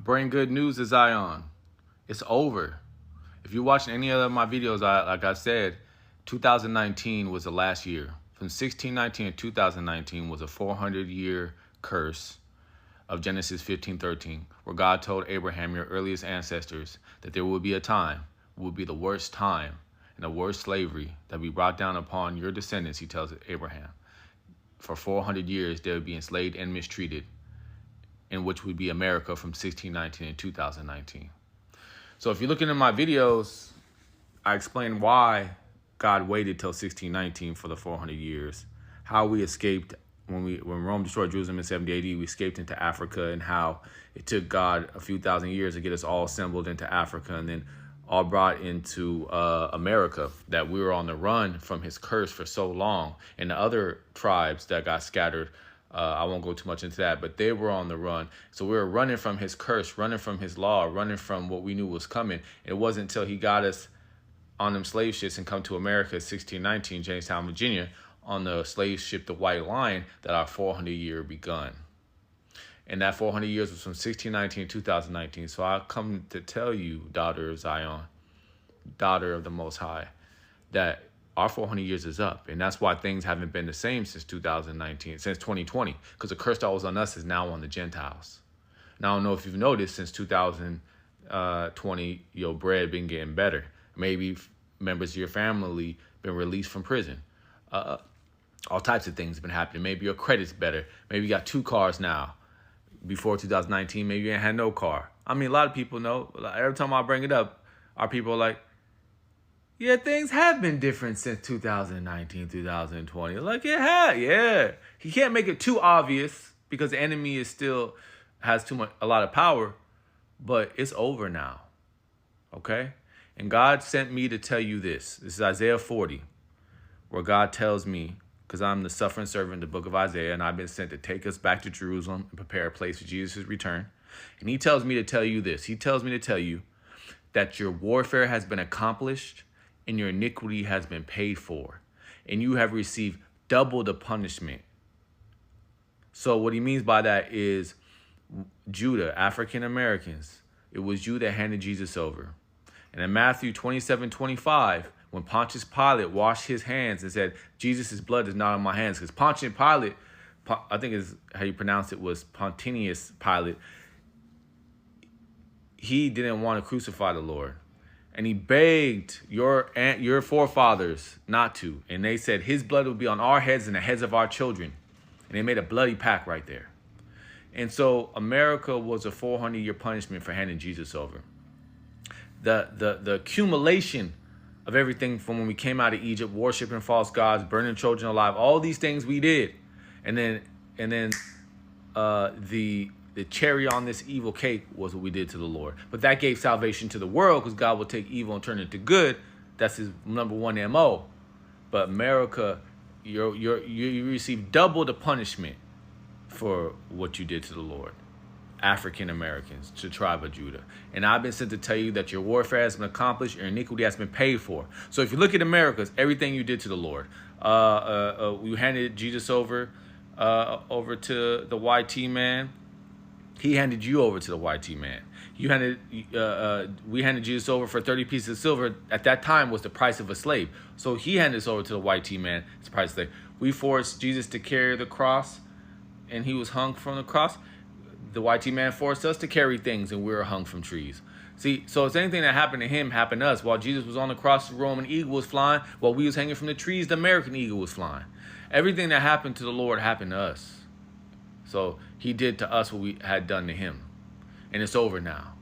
bring good news to Zion. It's over. If you're watching any of my videos, like I said, 2019 was the last year. From 1619 to 2019 was a 400-year curse of Genesis 15:13, where God told Abraham, your earliest ancestors, that there would be a time, would be the worst time and the worst slavery that be brought down upon your descendants, he tells Abraham. For 400 years, they would be enslaved and mistreated, in which would be America from 1619 and 2019. So if you look into my videos, I explain why God waited till 1619 for the 400 years, how we escaped when Rome destroyed Jerusalem in 70 AD, we escaped into Africa, and how it took God a few thousand years to get us all assembled into Africa and then all brought into America, that we were on the run from his curse for so long. And the other tribes that got scattered, I won't go too much into that, but they were on the run. So we were running from his curse, running from his law, running from what we knew was coming. It wasn't until he got us on them slave ships and come to America, 1619, Jamestown, Virginia, on the slave ship, the White Lion, that our 400-year begun. And that 400 years was from 1619 to 2019. So I come to tell you, daughter of Zion, daughter of the Most High, that our 400 years is up. And that's why things haven't been the same since 2019, since 2020, because the curse that was on us is now on the Gentiles. Now, I don't know if you've noticed, since 2020, your bread been getting better. Maybe members of your family been released from prison. All types of things have been happening. Maybe your credit's better. Maybe you got 2 cars now. Before 2019, maybe you ain't had no car. I mean, a lot of people know. Every time I bring it up, our people are like, yeah, things have been different since 2019, 2020. Like, it had, yeah. He can't make it too obvious because the enemy is still has a lot of power, but it's over now, okay? And God sent me to tell you this. This is Isaiah 40, where God tells me, because I'm the suffering servant in the book of Isaiah, and I've been sent to take us back to Jerusalem and prepare a place for Jesus' return. And he tells me to tell you this. He tells me to tell you that your warfare has been accomplished and your iniquity has been paid for, and you have received double the punishment. So what he means by that is Judah, African Americans, it was you that handed Jesus over. And in Matthew 27:25, when Pontius Pilate washed his hands and said, Jesus' blood is not on my hands. Because Pontius Pilate, I think is how you pronounce it, was Pontius Pilate. He didn't want to crucify the Lord. And he begged your forefathers not to. And they said his blood would be on our heads and the heads of our children. And they made a bloody pact right there. And so America was a 400-year punishment for handing Jesus over. The accumulation of everything from when we came out of Egypt, worshiping false gods, burning children alive, all these things we did. And then the cherry on this evil cake was what we did to the Lord. But that gave salvation to the world, because God will take evil and turn it into good. That's his number one MO. But America, you receive double the punishment for what you did to the Lord. African Americans, to the tribe of Judah. And I've been sent to tell you that your warfare has been accomplished, your iniquity has been paid for. So if you look at America, it's everything you did to the Lord. You handed Jesus over to the YT man. He handed you over to the YT man. We handed Jesus over for 30 pieces of silver. At that time was the price of a slave. So he handed us over to the YT man. It's the price of a slave. We forced Jesus to carry the cross, and he was hung from the cross. The YT man forced us to carry things, and we were hung from trees. See, so it's anything that happened to him happened to us. While Jesus was on the cross, the Roman eagle was flying. While we was hanging from the trees, the American eagle was flying. Everything that happened to the Lord happened to us. So he did to us what we had done to him. And it's over now.